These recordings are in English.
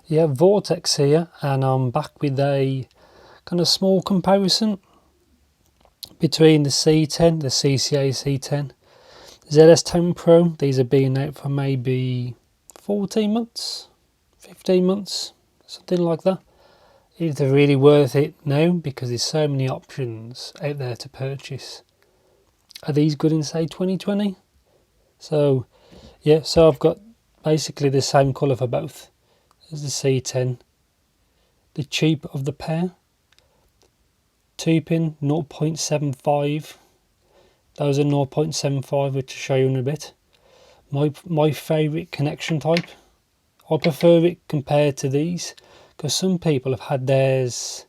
Yeah, Vortex here, and I'm back with a kind of small comparison between the C10, the CCA C10, ZS10 Pro. These have been out for maybe 14 months, 15 months, something like that. Is it really worth it now? Because there's so many options out there to purchase. Are these good in, say, 2020? So, yeah, so I've got basically the same colour for both as the C10. The cheaper of the pair. 2-pin 0.75. Those are 0.75, which I'll show you in a bit. My favourite connection type. I prefer it compared to these, because some people have had theirs,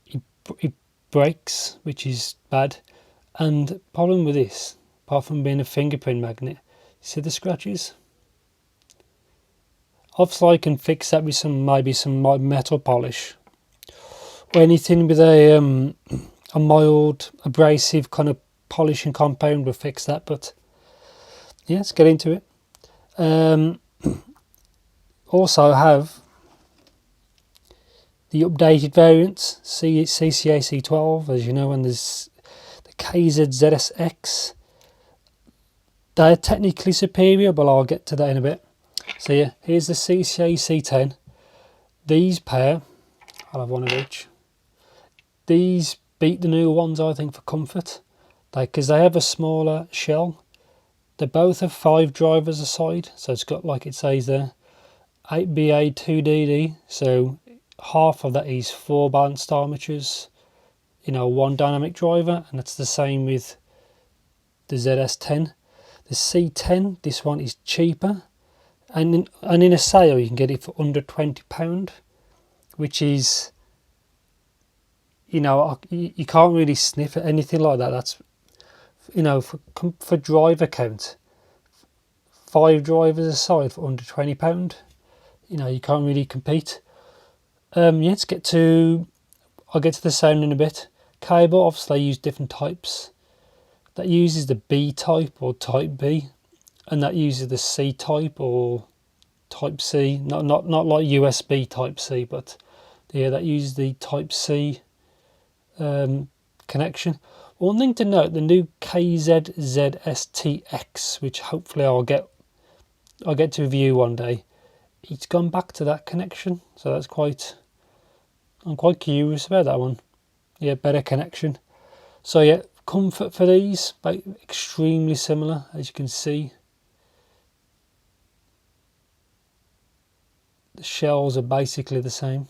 it breaks, which is bad. And the problem with this, apart from being a fingerprint magnet, see the scratches? Obviously I can fix that with maybe some metal polish, or anything with a mild abrasive kind of polishing compound will fix that. But yeah, let's get into it. Also I have the updated variants, CCA C12, as you know, and there's the ZS10. They're technically superior, but I'll get to that in a bit. So yeah, here's the CCA C10. These pair, I'll have one of each. These beat the newer ones, I think, for comfort, because they have a smaller shell. They both have 5 drivers aside, so it's got, like it says there, 8BA 2DD, so half of that is 4 balanced armatures, 1 dynamic driver, and that's the same with the ZS10. The C10, this one is cheaper, and in a sale you can get it for under £20, which is, you can't really sniff at anything like that. That's, for driver count, 5 drivers aside for under £20, you can't really compete. Yeah, I'll get to the sound in a bit. Cable, obviously I use different types. That uses the B type or type B, and that uses the C type or type C. Not like USB type C, but yeah, that uses the type C connection. One thing to note: the new ZS10X, which hopefully I'll get to review one day, it's gone back to that connection, so I'm quite curious about that one. Yeah, better connection. So yeah, comfort for these, like, extremely similar, as you can see. The shells are basically the same.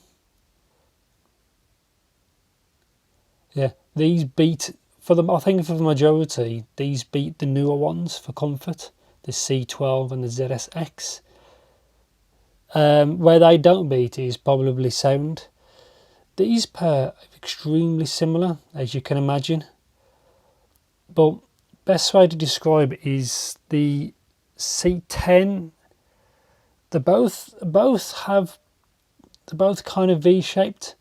Yeah, these beat, I think for the majority, these beat the newer ones for comfort, the C12 and the ZSX. Where they don't beat is probably sound. These pair are extremely similar, as you can imagine, but best way to describe it is the C10. They're both kind of V-shaped.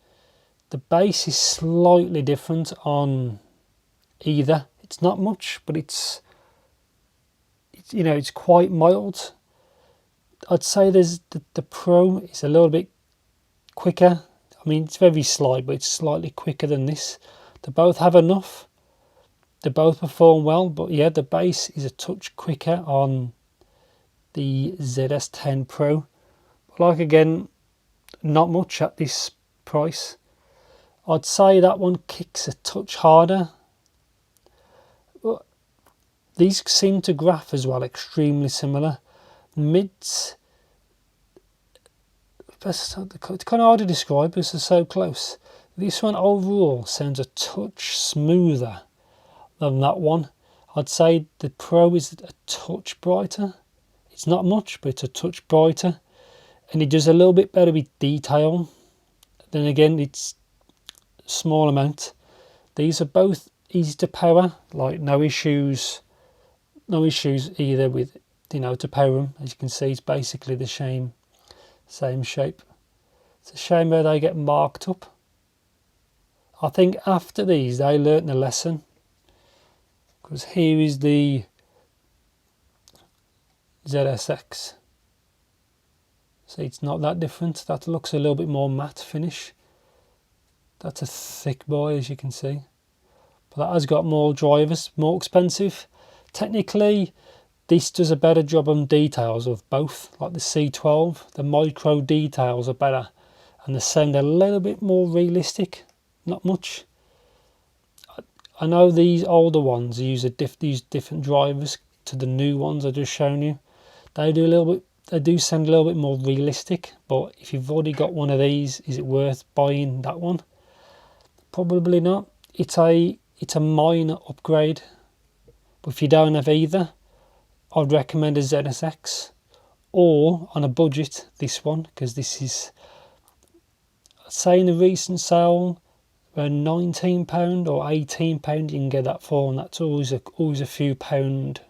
The base is slightly different on either. It's not much, but it's quite mild. I'd say there's the Pro is a little bit quicker. I mean, it's very slight, but it's slightly quicker than this. They both have enough. They both perform well, but yeah, the base is a touch quicker on the ZS10 Pro. Like, again, not much at this price. I'd say that one kicks a touch harder. But these seem to graph as well, extremely similar. Mids, it's kind of hard to describe because they're so close. This one overall sounds a touch smoother than that one. I'd say the Pro is a touch brighter. It's not much, but it's a touch brighter, and it does a little bit better with detail. Then again, it's a small amount. These are both easy to power, like no issues either with to power them. As you can see, it's basically the same shape. It's a shame where they get marked up. I think after these they learnt a lesson, because here is the ZSX. See, it's not that different. That looks a little bit more matte finish. That's a thick boy, as you can see. But that has got more drivers, more expensive. Technically, this does a better job on details of both. Like the C12, the micro details are better. And they sound a little bit more realistic. Not much. I know these older ones use these different drivers to the new ones I just shown you. They do sound a little bit more realistic, but if you've already got one of these, is it worth buying that one? Probably not. It's a minor upgrade, but if you don't have either, I'd recommend a ZSX, or on a budget this one, because this is, I'd say in a recent sale around £19 or £18 you can get that for, and that's always a few pound.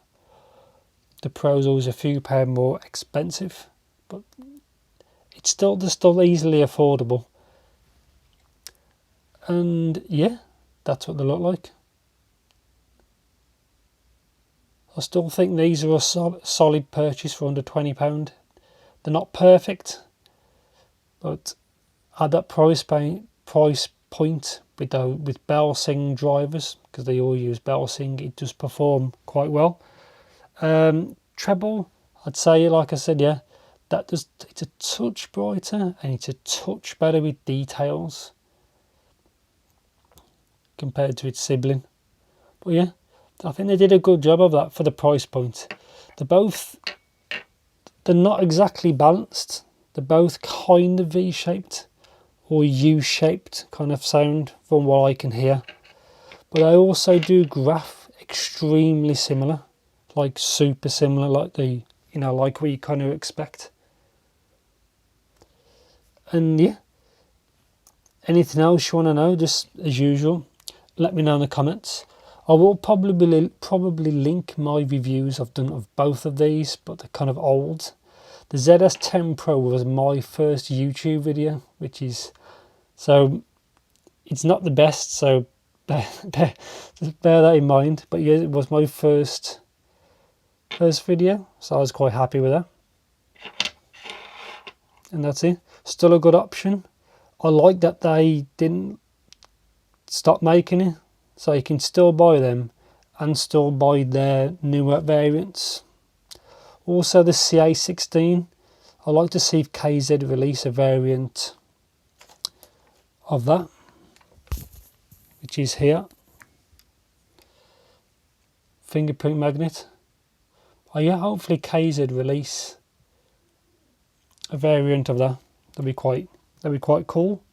The Pro's always a few pound more expensive, but they're still easily affordable. And yeah, that's what they look like. I still think these are a solid purchase for under £20. They're not perfect, but at that price point with Belsing drivers, because they all use Belsing, it does perform quite well. Treble, I'd say, like I said, yeah, it's a touch brighter and it's a touch better with details compared to its sibling. But yeah, I think they did a good job of that for the price point. They're not exactly balanced. They're both kind of V-shaped or U-shaped kind of sound from what I can hear. But they also do graph extremely similar, like super similar, like like what you kind of expect. And yeah, anything else you want to know, just as usual, let me know in the comments. I will probably link my reviews I've done of both of these, but they're kind of old. The ZS10 Pro was my first YouTube video, so it's not the best, so bear that in mind. But yeah, it was my first video, so I was quite happy with that. And that's it. Still a good option. I like that they didn't stop making it, so you can still buy them and still buy their newer variants. Also the CA16, I like to see if KZ release a variant of that, which is here, fingerprint magnet. Oh yeah, hopefully KZ release a variant of that. That'd be quite cool.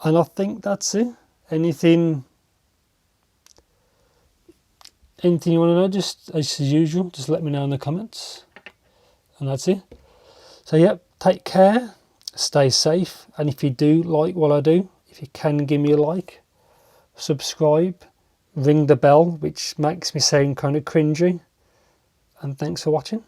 And I think that's it. Anything you want to know, just as usual, just let me know in the comments. And that's it. So yeah, take care, stay safe, and if you do like what I do, if you can give me a like, subscribe, ring the bell, which makes me sound kind of cringy. And thanks for watching.